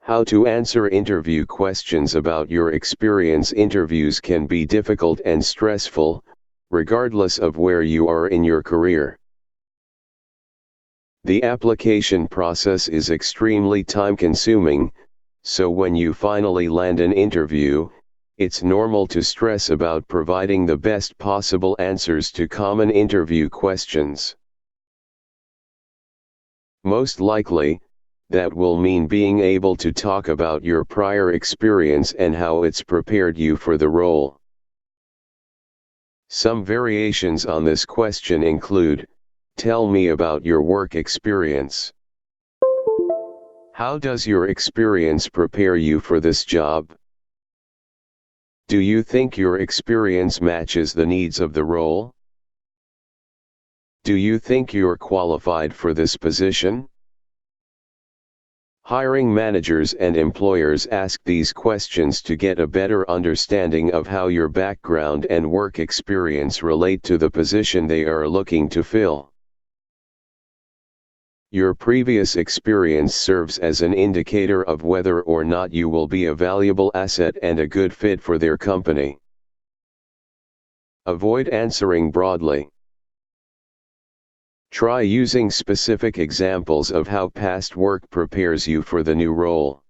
How to answer interview questions about your experience. Interviews can be difficult and stressful, regardless of where you are in your career. The application process is extremely time-consuming, so when you finally land an interview, it's normal to stress about providing the best possible answers to common interview questions. Most likely, that will mean being able to talk about your prior experience and how it's prepared you for the role. Some variations on this question include, tell me about your work experience. How does your experience prepare you for this job? Do you think your experience matches the needs of the role? Do you think you're qualified for this position? Hiring managers and employers ask these questions to get a better understanding of how your background and work experience relate to the position they are looking to fill. Your previous experience serves as an indicator of whether or not you will be a valuable asset and a good fit for their company. Avoid answering broadly. Try using specific examples of how past work prepares you for the new role.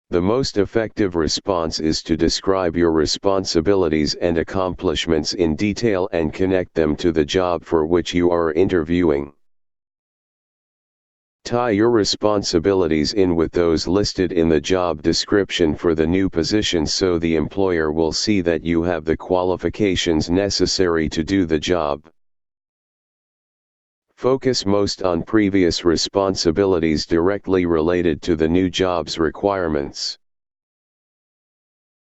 The most effective response is to describe your responsibilities and accomplishments in detail and connect them to the job for which you are interviewing. Tie your responsibilities in with those listed in the job description for the new position so the employer will see that you have the qualifications necessary to do the job. Focus most on previous responsibilities directly related to the new job's requirements.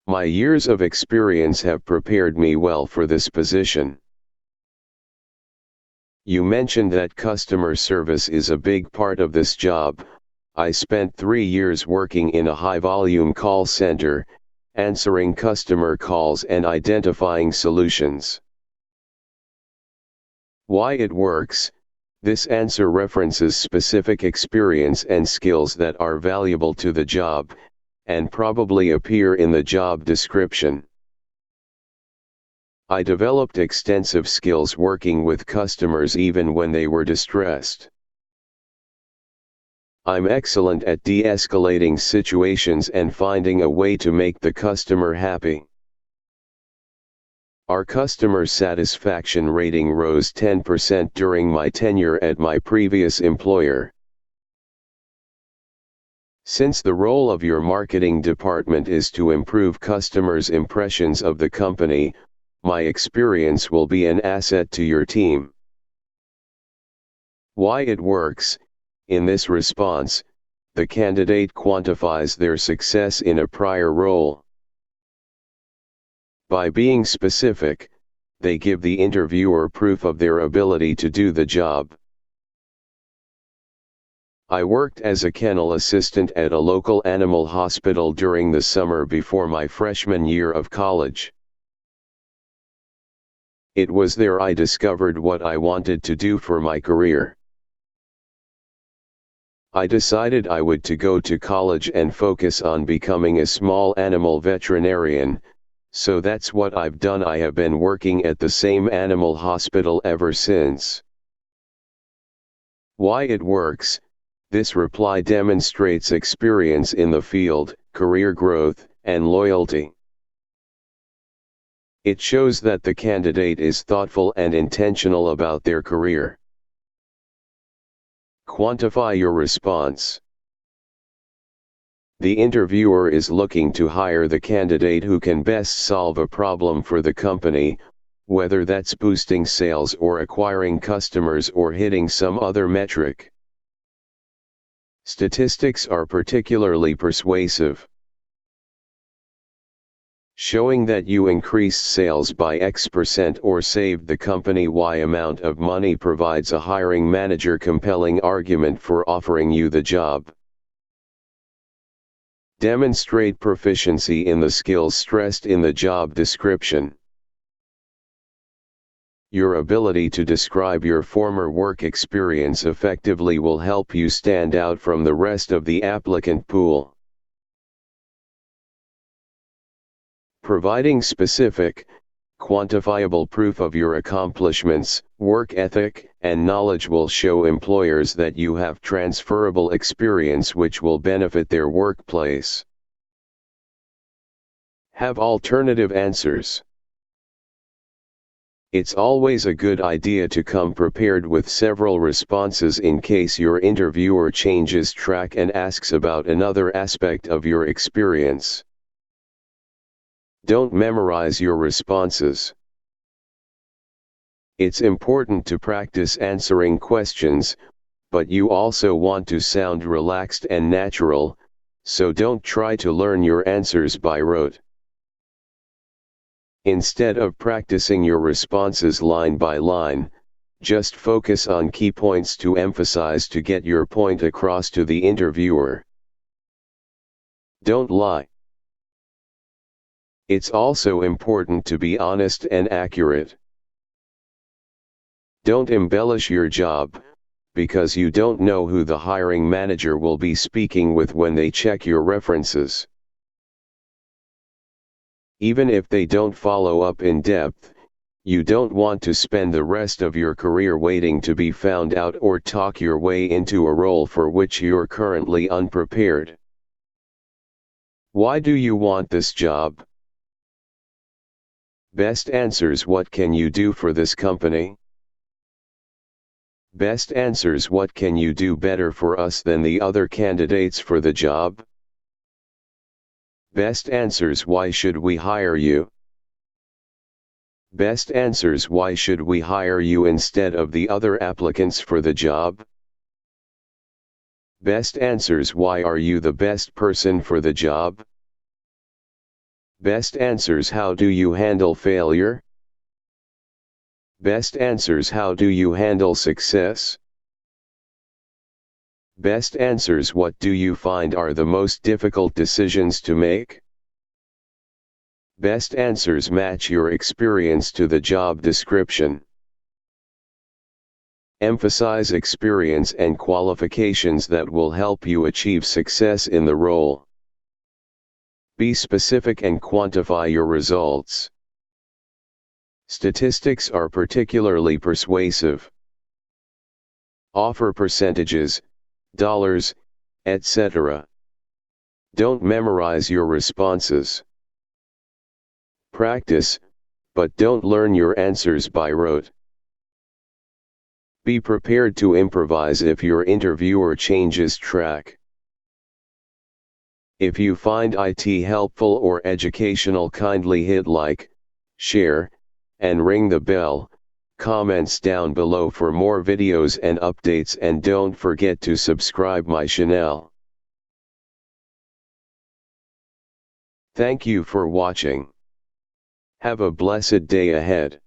My years of experience have prepared me well for this position. You mentioned that customer service is a big part of this job. I spent 3 years working in a high-volume call center, answering customer calls and identifying solutions. Why it works? This answer references specific experience and skills that are valuable to the job, and probably appear in the job description. I developed extensive skills working with customers even when they were distressed. I'm excellent at de-escalating situations and finding a way to make the customer happy. Our customer satisfaction rating rose 10% during my tenure at my previous employer. Since the role of your marketing department is to improve customers' impressions of the company, my experience will be an asset to your team. Why it works? In this response, the candidate quantifies their success in a prior role. By being specific, they give the interviewer proof of their ability to do the job. I worked as a kennel assistant at a local animal hospital during the summer before my freshman year of college. It was there I discovered what I wanted to do for my career. I decided I would go to college and focus on becoming a small animal veterinarian, so that's what I've done. I have been working at the same animal hospital ever since. Why it works? This reply demonstrates experience in the field, career growth, and loyalty. It shows that the candidate is thoughtful and intentional about their career. Quantify your response. The interviewer is looking to hire the candidate who can best solve a problem for the company, whether that's boosting sales or acquiring customers or hitting some other metric. Statistics are particularly persuasive. Showing that you increased sales by X% or saved the company Y amount of money provides a hiring manager compelling argument for offering you the job. Demonstrate proficiency in the skills stressed in the job description. Your ability to describe your former work experience effectively will help you stand out from the rest of the applicant pool. Providing specific, quantifiable proof of your accomplishments, work ethic, and knowledge will show employers that you have transferable experience which will benefit their workplace. Have alternative answers. It's always a good idea to come prepared with several responses in case your interviewer changes track and asks about another aspect of your experience. Don't memorize your responses. It's important to practice answering questions, but you also want to sound relaxed and natural, so don't try to learn your answers by rote. Instead of practicing your responses line by line, just focus on key points to emphasize to get your point across to the interviewer. Don't lie. It's also important to be honest and accurate. Don't embellish your job, because you don't know who the hiring manager will be speaking with when they check your references. Even if they don't follow up in depth, you don't want to spend the rest of your career waiting to be found out or talk your way into a role for which you're currently unprepared. Why do you want this job? Best answers: what can you do for this company? Best answers: what can you do better for us than the other candidates for the job? Best answers: why should we hire you? Best answers: why should we hire you instead of the other applicants for the job? Best answers: why are you the best person for the job? Best answers: how do you handle failure? Best answers: how do you handle success? Best answers: what do you find are the most difficult decisions to make? Best answers: match your experience to the job description. Emphasize experience and qualifications that will help you achieve success in the role. Be specific and quantify your results. Statistics are particularly persuasive. Offer percentages, dollars, etc. Don't memorize your responses. Practice, but don't learn your answers by rote. Be prepared to improvise if your interviewer changes track. If you find IT helpful or educational, kindly hit like, share, and ring the bell. Comments down below for more videos and updates, and don't forget to subscribe my channel. Thank you for watching. Have a blessed day ahead.